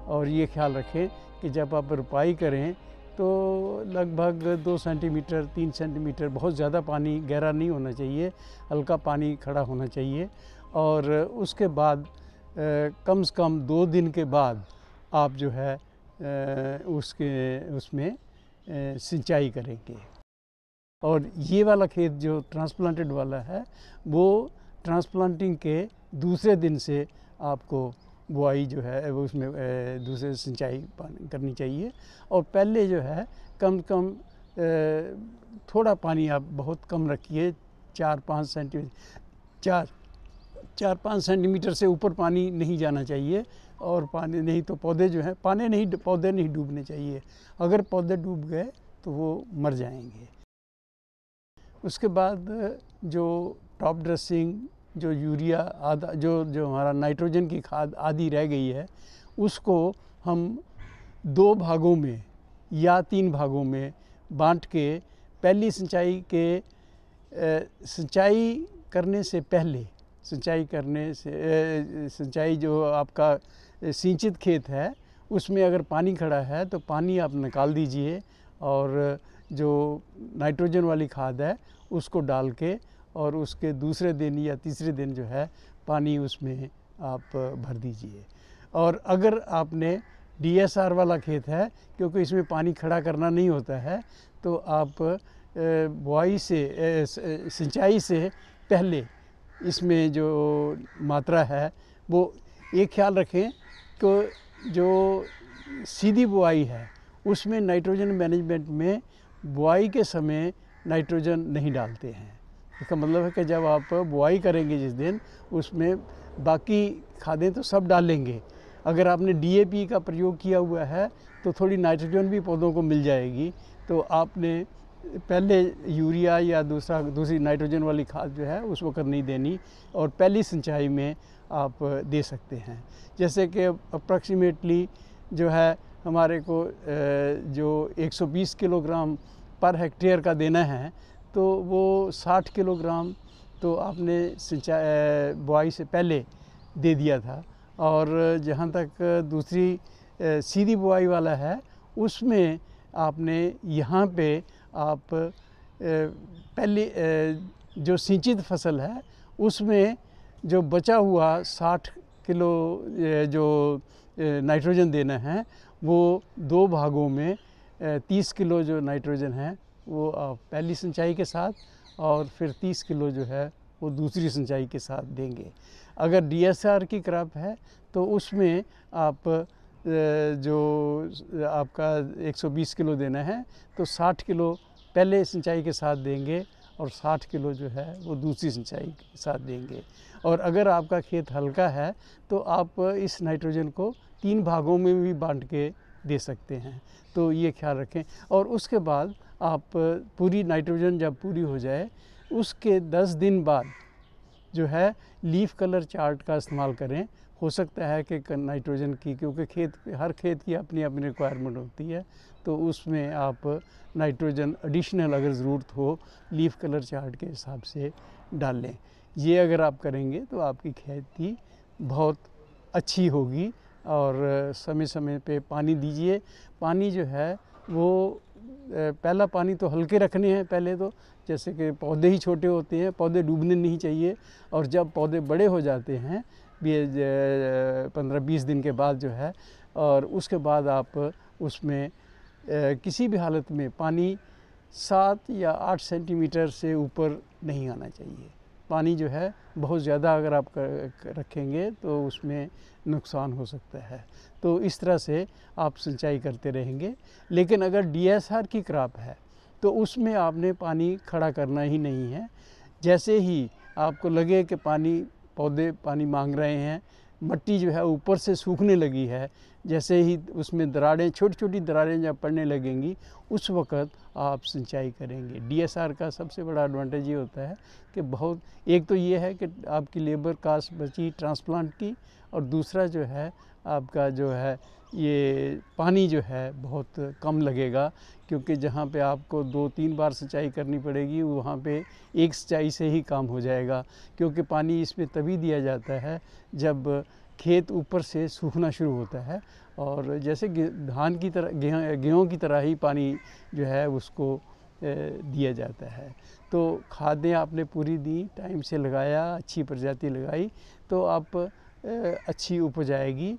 और ये ख्याल रखें कि जब आप रोपाई करें तो लगभग 2 सेंटीमीटर 3 सेंटीमीटर, बहुत ज़्यादा पानी गहरा नहीं होना चाहिए, हल्का पानी खड़ा होना चाहिए। और उसके बाद कम से कम 2 दिन के बाद आप जो है उसमें सिंचाई करेंगे। और ये वाला खेत जो ट्रांसप्लांटेड वाला है वो ट्रांसप्लांटिंग के दूसरे दिन से आपको बुआई जो है वो उसमें दूसरे सिंचाई करनी चाहिए। और पहले जो है कम से कम थोड़ा पानी आप बहुत कम रखिए, 4-5 सेंटीमीटर से ऊपर पानी नहीं जाना चाहिए। और पानी नहीं तो पौधे जो हैं पौधे नहीं डूबने चाहिए। अगर पौधे डूब गए तो वो मर जाएंगे। उसके बाद जो टॉप ड्रेसिंग, जो यूरिया आधा जो हमारा नाइट्रोजन की खाद आधी रह गई है, उसको हम 2 भागों में या 3 भागों में बांट के पहली सिंचाई करने से पहले सिंचाई जो आपका सिंचित खेत है उसमें अगर पानी खड़ा है तो पानी आप निकाल दीजिए और जो नाइट्रोजन वाली खाद है उसको डाल के और उसके दूसरे दिन या तीसरे दिन जो है पानी उसमें आप भर दीजिए। और अगर आपने DSR वाला खेत है, क्योंकि इसमें पानी खड़ा करना नहीं होता है, तो आप सिंचाई से पहले इसमें जो मात्रा है वो एक ख्याल रखें कि जो सीधी बुआई है उसमें नाइट्रोजन मैनेजमेंट में बुआई के समय नाइट्रोजन नहीं डालते हैं। इसका मतलब है कि जब आप बुआई करेंगे जिस दिन, उसमें बाकी खादें तो सब डालेंगे। अगर आपने DAP का प्रयोग किया हुआ है तो थोड़ी नाइट्रोजन भी पौधों को मिल जाएगी। तो आपने पहले यूरिया या दूसरी नाइट्रोजन वाली खाद जो है उस वक्त नहीं देनी और पहली सिंचाई में आप दे सकते हैं। जैसे कि अप्रॉक्सीमेटली जो है हमारे को जो 120 किलोग्राम पर हेक्टेयर का देना है, तो वो 60 किलोग्राम तो आपने बुआई से पहले दे दिया था। और जहाँ तक दूसरी सीधी बुआई वाला है उसमें आपने यहाँ पे आप पहले जो सिंचित फसल है उसमें जो बचा हुआ 60 किलो जो नाइट्रोजन देना है वो 2 भागों में 30 किलो जो नाइट्रोजन है वो आप पहली सिंचाई के साथ और फिर 30 किलो जो है वो दूसरी सिंचाई के साथ देंगे। अगर DSR की क्रॉप है तो उसमें आप जो आपका 120 किलो देना है तो 60 किलो पहले सिंचाई के साथ देंगे और 60 किलो जो है वो दूसरी सिंचाई के साथ देंगे। और अगर आपका खेत हल्का है तो आप इस नाइट्रोजन को 3 भागों में भी बांट के दे सकते हैं। तो ये ख्याल रखें। और उसके बाद आप पूरी नाइट्रोजन जब पूरी हो जाए उसके 10 दिन बाद जो है लीफ कलर चार्ट का इस्तेमाल करें। हो सकता है कि नाइट्रोजन की, क्योंकि हर खेत की अपनी अपनी रिक्वायरमेंट होती है, तो उसमें आप नाइट्रोजन एडिशनल अगर ज़रूरत हो लीफ कलर चार्ट के हिसाब से डाल लें। ये अगर आप करेंगे तो आपकी खेती बहुत अच्छी होगी। और समय समय पे पानी दीजिए। पानी जो है वो पहला पानी तो हल्के रखने हैं पहले तो, जैसे कि पौधे ही छोटे होते हैं, पौधे डूबने नहीं चाहिए। और जब पौधे बड़े हो जाते हैं 15-20 दिन के बाद जो है, और उसके बाद आप उसमें किसी भी हालत में पानी 7 या 8 सेंटीमीटर से ऊपर नहीं आना चाहिए। पानी जो है बहुत ज़्यादा अगर आप रखेंगे तो उसमें नुकसान हो सकता है। तो इस तरह से आप सिंचाई करते रहेंगे। लेकिन अगर DSR की क्रॉप है तो उसमें आपने पानी खड़ा करना ही नहीं है। जैसे ही आपको लगे कि पौधे पानी मांग रहे हैं, मिट्टी जो है ऊपर से सूखने लगी है, जैसे ही उसमें दरारें, छोटी छोटी दरारें जब पड़ने लगेंगी उस वक़्त आप सिंचाई करेंगे। DSR का सबसे बड़ा एडवांटेज ये होता है कि एक तो ये है कि आपकी लेबर कास्ट बची ट्रांसप्लांट की, और दूसरा जो है आपका जो है ये पानी जो है बहुत कम लगेगा। क्योंकि जहाँ पे आपको 2-3 बार सिंचाई करनी पड़ेगी वहाँ पे एक सिंचाई से ही काम हो जाएगा। क्योंकि पानी इसमें तभी दिया जाता है जब खेत ऊपर से सूखना शुरू होता है और जैसे धान की तरह गेहूँ की तरह ही पानी जो है उसको दिया जाता है। तो खादें आपने पूरी दी, टाइम से लगाया, अच्छी प्रजाति लगाई, तो आप अच्छी उपज आएगी